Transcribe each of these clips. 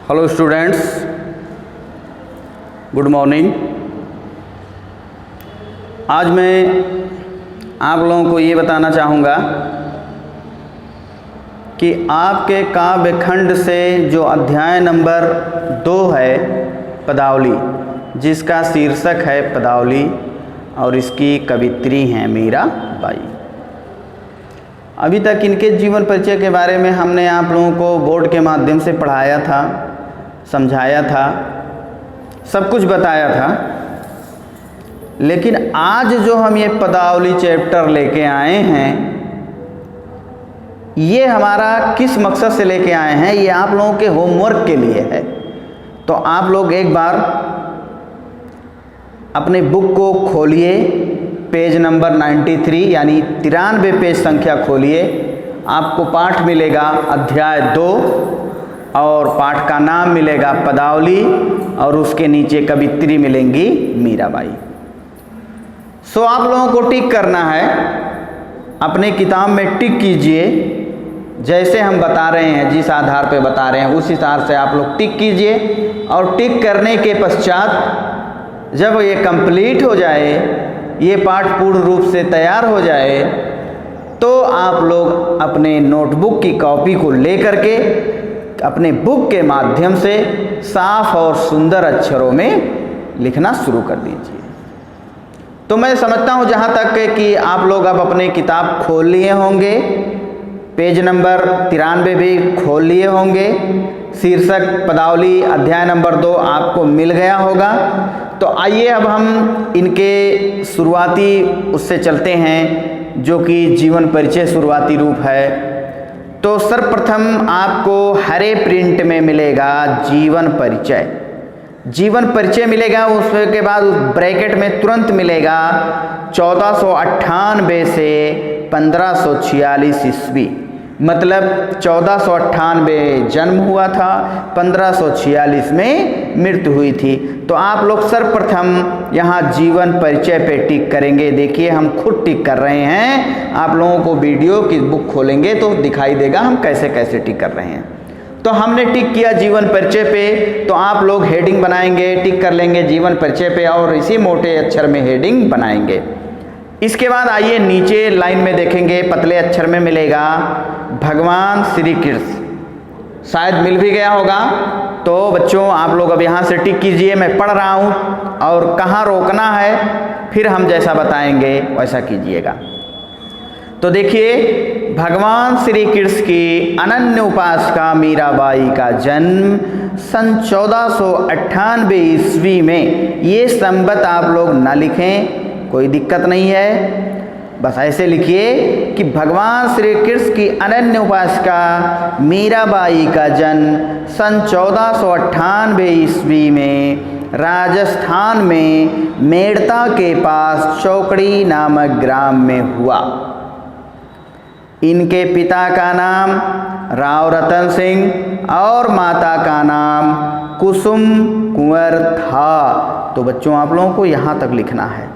Hello students, good morning. आज मैं आप लोगों को ये बताना चाहूँगा कि आपके काव्य खंड से जो अध्याय नंबर 2 है पदावली, जिसका शीर्षक है पदावली और इसकी कवित्री हैं मीराबाई। अभी तक इनके जीवन परिचय के बारे में हमने आप लोगों को बोर्ड के माध्यम से पढ़ाया था, समझाया था, सब कुछ बताया था। लेकिन आज जो हम ये पदावली चैप्टर लेके आए हैं, ये हमारा किस मकसद से लेके आए हैं, ये आप लोगों के होमवर्क के लिए है। तो आप लोग एक बार अपने बुक को खोलिए, पेज नंबर 93 यानी 93 पेज संख्या खोलिए। आपको पाठ मिलेगा अध्याय 2 और पाठ का नाम मिलेगा पदावली और उसके नीचे कवित्री मिलेंगी मीराबाई। सो आप लोगों को टिक करना है, अपने किताब में टिक कीजिए। जैसे हम बता रहे हैं, जिस आधार पे बता रहे हैं उस हिसाब से आप लोग टिक कीजिए। और टिक करने के पश्चात जब ये कंप्लीट हो जाए, ये पाठ पूर्ण रूप से तैयार हो जाए, तो आप लोग अपने नोटबुक की कॉपी को लेकर के अपने बुक के माध्यम से साफ और सुंदर अक्षरों में लिखना शुरू कर दीजिए। तो मैं समझता हूँ जहाँ तक कि आप लोग अब अपने किताब खोल लिए होंगे, पेज नंबर 93 भी खोल लिए होंगे, शीर्षक पदावली अध्याय नंबर 2 आपको मिल गया होगा। तो आइए अब हम इनके शुरुआती उससे चलते हैं, जो कि जीवन परिचय शुरुआती रूप है। तो सर्वप्रथम आपको हरे प्रिंट में मिलेगा जीवन परिचय। जीवन परिचय मिलेगा, उसके बाद उस ब्रैकेट में तुरंत मिलेगा 1498 से 1546 ईस्वी, मतलब 1498 जन्म हुआ था, 1546 में मृत्यु हुई थी। तो आप लोग सर्वप्रथम यहाँ जीवन परिचय पे टिक करेंगे। देखिए हम खुद टिक कर रहे हैं, आप लोगों को वीडियो की बुक खोलेंगे तो दिखाई देगा हम कैसे कैसे टिक कर रहे हैं। तो हमने टिक किया जीवन परिचय पे, तो आप लोग हेडिंग बनाएंगे, टिक कर लेंगे जीवन परिचय पे और इसी मोटे अक्षर में हेडिंग बनाएंगे। इसके बाद आइए नीचे लाइन में देखेंगे, पतले अक्षर में मिलेगा भगवान श्री कृष्ण। शायद मिल भी गया होगा। तो बच्चों आप लोग अब यहाँ से टिक कीजिए, मैं पढ़ रहा हूँ और कहाँ रोकना है फिर हम जैसा बताएंगे वैसा कीजिएगा। तो देखिए, भगवान श्री कृष्ण की अनन्य उपासिका मीराबाई का जन्म सन 1498 ईस्वी में। ये संबत आप लोग ना लिखें, कोई दिक्कत नहीं है, बस ऐसे लिखिए कि भगवान श्री कृष्ण की अनन्य उपासिका मीराबाई का जन्म सन 1498 ईस्वी में राजस्थान में मेड़ता के पास चौकड़ी नामक ग्राम में हुआ। इनके पिता का नाम राव रतन सिंह और माता का नाम कुसुम कुंवर था। तो बच्चों आप लोगों को यहाँ तक लिखना है,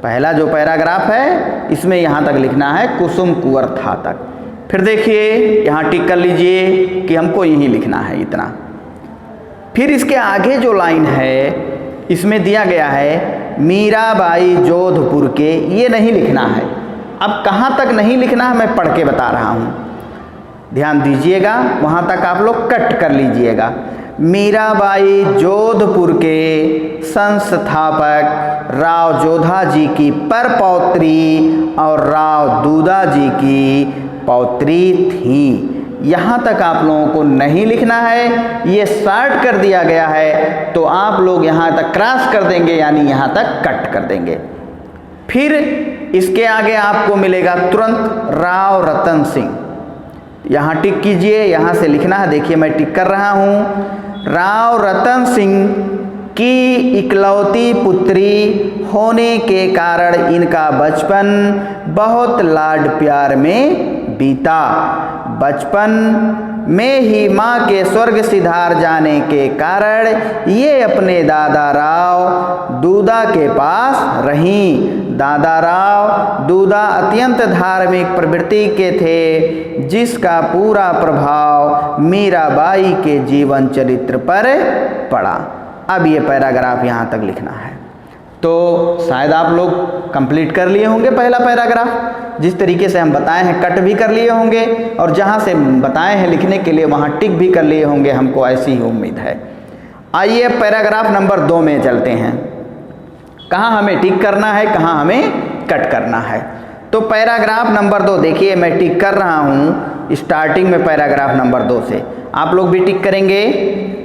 पहला जो पैराग्राफ है इसमें यहाँ तक लिखना है कुसुम कुंवर था तक। फिर देखिए यहाँ टिक कर लीजिए कि हमको यही लिखना है इतना। फिर इसके आगे जो लाइन है इसमें दिया गया है मीराबाई जोधपुर के, ये नहीं लिखना है। अब कहाँ तक नहीं लिखना है मैं पढ़ के बता रहा हूँ, ध्यान दीजिएगा, वहाँ तक आप लोग कट कर लीजिएगा। मीराबाई जोधपुर के संस्थापक राव जोधा जी की परपौत्री और राव दूधा जी की पौत्री थी। यहाँ तक आप लोगों को नहीं लिखना है, ये शॉर्ट कर दिया गया है, तो आप लोग यहाँ तक क्रॉस कर देंगे यानी यहाँ तक कट कर देंगे। फिर इसके आगे आपको मिलेगा तुरंत राव रतन सिंह, यहाँ टिक कीजिए, यहाँ से लिखना है। देखिए मैं टिक कर रहा हूँ। राव रतन सिंह की इकलौती पुत्री होने के कारण इनका बचपन बहुत लाड प्यार में बीता। बचपन में ही माँ के स्वर्ग सिधार जाने के कारण ये अपने दादा राव दूधा के पास रहीं। दादा राव दूधा अत्यंत धार्मिक प्रवृत्ति के थे, जिसका पूरा प्रभाव मीराबाई के जीवन चरित्र पर पड़ा। अब ये पैराग्राफ यहाँ तक लिखना है। तो शायद आप लोग कंप्लीट कर लिए होंगे पहला पैराग्राफ, जिस तरीके से हम बताए हैं कट भी कर लिए होंगे, और जहाँ से बताए हैं लिखने के लिए वहाँ टिक भी कर लिए होंगे, हमको ऐसी ही उम्मीद है। आइए पैराग्राफ नंबर 2 में चलते हैं। कहाँ हमें टिक करना है, कहाँ हमें कट करना है। तो पैराग्राफ नंबर 2 देखिए, मैं टिक कर रहा हूँ स्टार्टिंग में पैराग्राफ नंबर 2 से, आप लोग भी टिक करेंगे।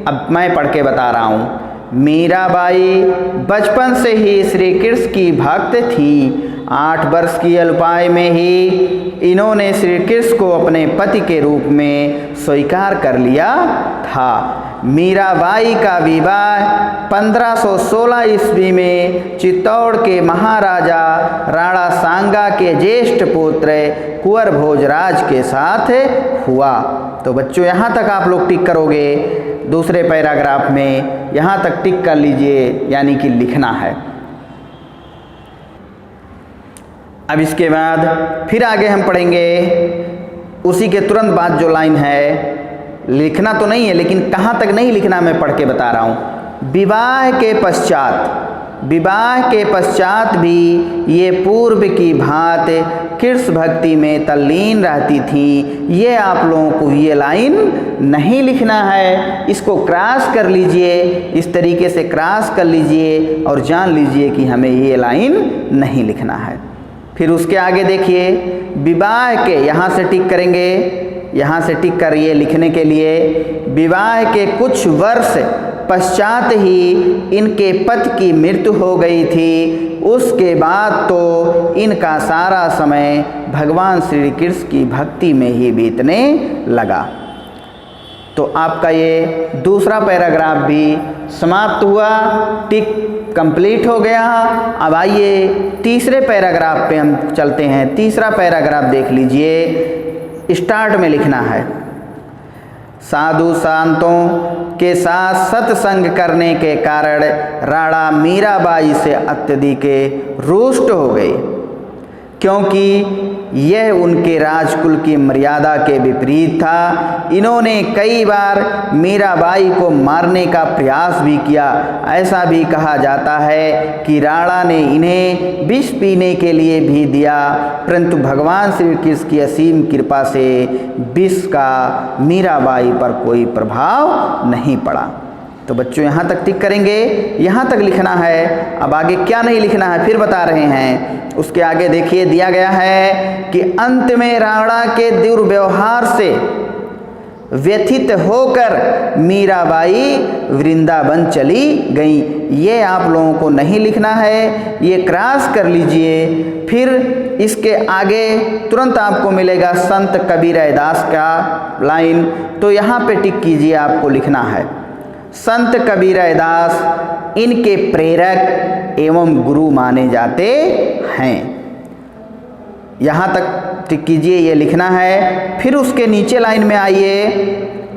अब मैं पढ़ के बता रहा हूँ। मीराबाई बचपन से ही श्री कृष्ण की भक्त थी। 8 वर्ष की अल्पायु में ही इन्होंने श्री कृष्ण को अपने पति के रूप में स्वीकार कर लिया था। मीराबाई का विवाह 1516 ईस्वी में चित्तौड़ के महाराजा राणा सांगा के ज्येष्ठ पुत्र कुंवर भोजराज के साथ हुआ। तो बच्चों यहाँ तक आप लोग टिक करोगे। दूसरे पैराग्राफ में यहाँ तक टिक कर लीजिए, यानी कि लिखना है। अब इसके बाद फिर आगे हम पढ़ेंगे, उसी के तुरंत बाद जो लाइन है, लिखना तो नहीं है लेकिन कहाँ तक नहीं लिखना मैं पढ़ के बता रहा हूँ। विवाह के पश्चात भी ये पूर्व की भांति कृष्ण भक्ति में तल्लीन रहती थी। ये आप लोगों को ये लाइन नहीं लिखना है, इसको क्रॉस कर लीजिए, इस तरीके से क्रॉस कर लीजिए और जान लीजिए कि हमें ये लाइन नहीं लिखना है। फिर उसके आगे देखिए, विवाह के, यहाँ से टिक करेंगे, यहाँ से टिक करिए लिखने के लिए। विवाह के कुछ वर्ष पश्चात ही इनके पति की मृत्यु हो गई थी। उसके बाद तो इनका सारा समय भगवान श्री कृष्ण की भक्ति में ही बीतने लगा। तो आपका ये दूसरा पैराग्राफ भी समाप्त हुआ, टिक कंप्लीट हो गया। अब आइए तीसरे पैराग्राफ पे हम चलते हैं। तीसरा पैराग्राफ देख लीजिए, स्टार्ट में लिखना है, साधु संतों के साथ सत्संग करने के कारण राणा मीराबाई से अत्यधिक रुष्ट हो गई, क्योंकि यह उनके राजकुल की मर्यादा के विपरीत था। इन्होंने कई बार मीराबाई को मारने का प्रयास भी किया। ऐसा भी कहा जाता है कि राणा ने इन्हें विष पीने के लिए भी दिया, परंतु भगवान श्री कृष्ण की असीम कृपा से विष का मीराबाई पर कोई प्रभाव नहीं पड़ा। तो बच्चों यहाँ तक टिक करेंगे, यहाँ तक लिखना है। अब आगे क्या नहीं लिखना है फिर बता रहे हैं। उसके आगे देखिए दिया गया है कि अंत में राणा के दुर्व्यवहार से व्यथित होकर मीराबाई वृंदावन चली गई। ये आप लोगों को नहीं लिखना है, ये क्रॉस कर लीजिए। फिर इसके आगे तुरंत आपको मिलेगा संत कबीर दास का लाइन, तो यहाँ पे टिक कीजिए, आपको लिखना है संत कबीर दास इनके प्रेरक एवं गुरु माने जाते हैं। यहाँ तक टिक कीजिए, ये लिखना है। फिर उसके नीचे लाइन में आइए,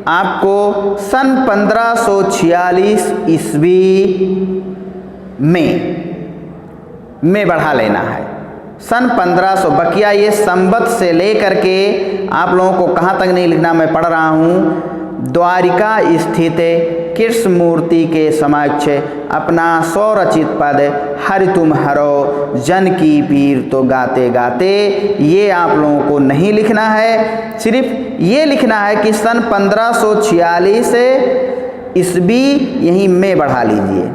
आपको सन 1546 ईस्वी में बढ़ा लेना है। सन 1500 बकिया ये संवत से लेकर के आप लोगों को कहाँ तक नहीं लिखना मैं पढ़ रहा हूँ। द्वारिका स्थित कृष्ण मूर्ति के समक्ष अपना स्वरचित पद हरि तुम हरो जन की पीर तो गाते गाते, ये आप लोगों को नहीं लिखना है। सिर्फ ये लिखना है कि सन 1546 ईस्वी यहीं में बढ़ा लीजिए।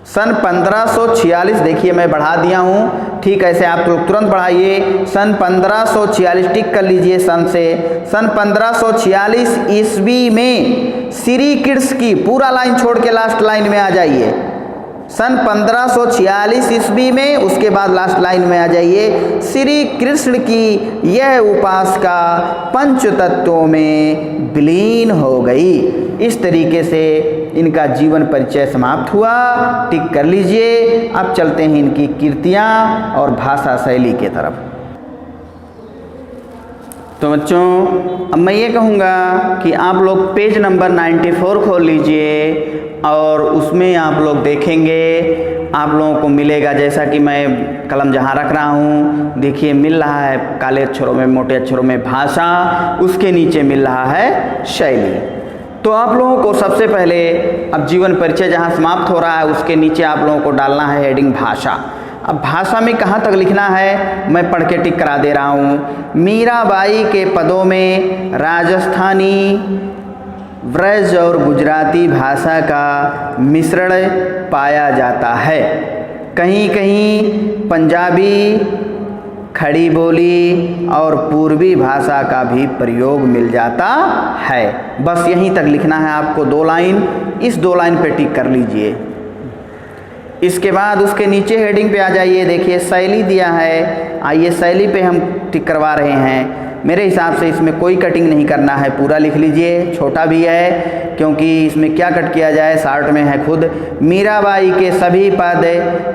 सन 1546 देखिए मैं बढ़ा दिया हूँ, ठीक ऐसे आप लोग तुरंत बढ़ाइए। सन 1546 टिक कर लीजिए सन से। सन 1546 ईस्वी में श्री कृष्ण की, पूरा लाइन छोड़ के लास्ट लाइन में आ जाइए। सन 1546 ईस्वी में, उसके बाद लास्ट लाइन में आ जाइए। श्री कृष्ण की यह उपासना पंच तत्वों में विलीन हो गई। इस तरीके से इनका जीवन परिचय समाप्त हुआ, टिक कर लीजिए। अब चलते हैं इनकी कृतियाँ और भाषा शैली के तरफ। तो बच्चों अब मैं ये कहूँगा कि आप लोग पेज नंबर 94 खोल लीजिए और उसमें आप लोग देखेंगे, आप लोगों को मिलेगा, जैसा कि मैं कलम जहाँ रख रहा हूँ देखिए मिल रहा है काले अक्षरों में, मोटे अक्षरों में भाषा, उसके नीचे मिल रहा है शैली। तो आप लोगों को सबसे पहले अब जीवन परिचय जहाँ समाप्त हो रहा है उसके नीचे आप लोगों को डालना है हेडिंग भाषा। अब भाषा में कहाँ तक लिखना है मैं पढ़ के टिक करा दे रहा हूँ। मीराबाई के पदों में राजस्थानी, ब्रज और गुजराती भाषा का मिश्रण पाया जाता है। कहीं कहीं पंजाबी, खड़ी बोली और पूर्वी भाषा का भी प्रयोग मिल जाता है। बस यहीं तक लिखना है आपको 2 लाइन, इस 2 लाइन पे टिक कर लीजिए। इसके बाद उसके नीचे हेडिंग पे आ जाइए, देखिए शैली दिया है, आइए शैली पे हम टिक करवा रहे हैं। मेरे हिसाब से इसमें कोई कटिंग नहीं करना है, पूरा लिख लीजिए, छोटा भी है क्योंकि इसमें क्या कट किया जाए, शार्ट में है खुद। मीराबाई के सभी पद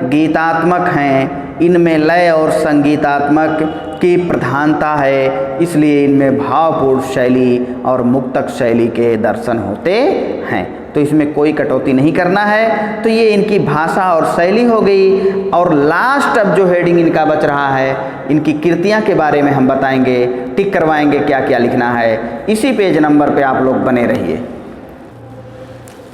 गीतात्मक हैं, इनमें लय और संगीतात्मक की प्रधानता है, इसलिए इनमें भावपूर्ण शैली और मुक्तक शैली के दर्शन होते हैं। तो इसमें कोई कटौती नहीं करना है। तो ये इनकी भाषा और शैली हो गई। और लास्ट अब जो हेडिंग इनका बच रहा है, इनकी कृतियां के बारे में हम बताएंगे, टिक करवाएंगे क्या क्या लिखना है। इसी पेज नंबर पे आप लोग बने रहिए।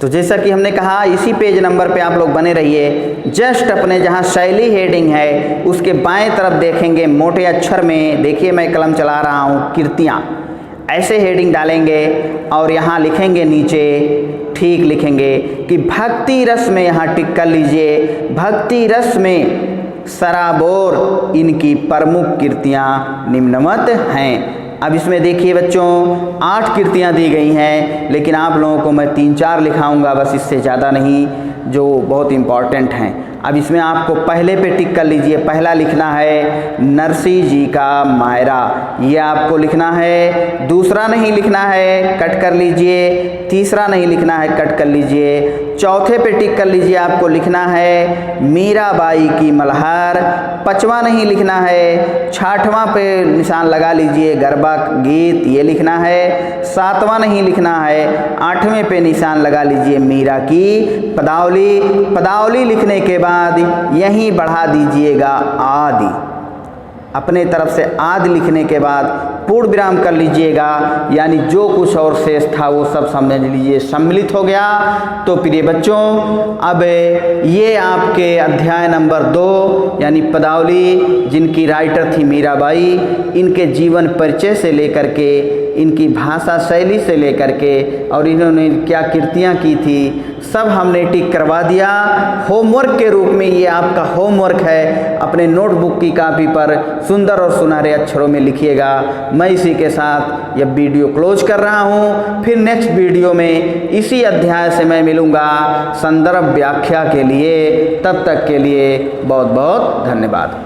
तो जैसा कि हमने कहा इसी पेज नंबर पे आप लोग बने रहिए। जस्ट अपने जहाँ शैली हेडिंग है उसके बाएं तरफ देखेंगे मोटे अक्षर में, देखिए मैं कलम चला रहा हूँ, कृतियाँ, ऐसे हेडिंग डालेंगे और यहाँ लिखेंगे नीचे, ठीक लिखेंगे कि भक्ति रस में, यहाँ टिक कर लीजिए, भक्ति रस में सराबोर इनकी प्रमुख कृतियाँ निम्नवत हैं। अब इसमें देखिए बच्चों 8 कृतियाँ दी गई हैं, लेकिन आप लोगों को मैं 3-4 लिखाऊंगा, बस इससे ज़्यादा नहीं, जो बहुत इम्पॉर्टेंट हैं। अब इसमें आपको पहले पे टिक कर लीजिए। पहला लिखना है नरसी जी का मायरा, ये आपको लिखना है। दूसरा नहीं लिखना है, कट कर लीजिए। तीसरा नहीं लिखना है, कट कर लीजिए। चौथे पे टिक कर लीजिए, आपको लिखना है मीराबाई की मल्हार। 5वां नहीं लिखना है। 6वां पे निशान लगा लीजिए, गरबा गीत, ये लिखना है। 7वां नहीं लिखना है। 8वें पे निशान लगा लीजिए मीरा की पदावली। पदावली लिखने के बाद यहीं बढ़ा दीजिएगा आदि। अपने तरफ से आदि लिखने के बाद पूर्ण विराम कर लीजिएगा, यानी जो कुछ और शेष था वो सब समझ लीजिए सम्मिलित हो गया। तो प्रिय बच्चों अब ये आपके अध्याय नंबर 2 यानी पदावली, जिनकी राइटर थी मीराबाई, इनके जीवन परिचय से लेकर के, इनकी भाषा शैली से लेकर के और इन्होंने क्या कृतियाँ की थी, सब हमने टिक करवा दिया। होमवर्क के रूप में ये आपका होमवर्क है, अपने नोटबुक की कॉपी पर सुंदर और सुनहरे अक्षरों में लिखिएगा। मैं इसी के साथ यह वीडियो क्लोज कर रहा हूँ। फिर नेक्स्ट वीडियो में इसी अध्याय से मैं मिलूँगा संदर्भ व्याख्या के लिए। तब तक के लिए बहुत बहुत धन्यवाद।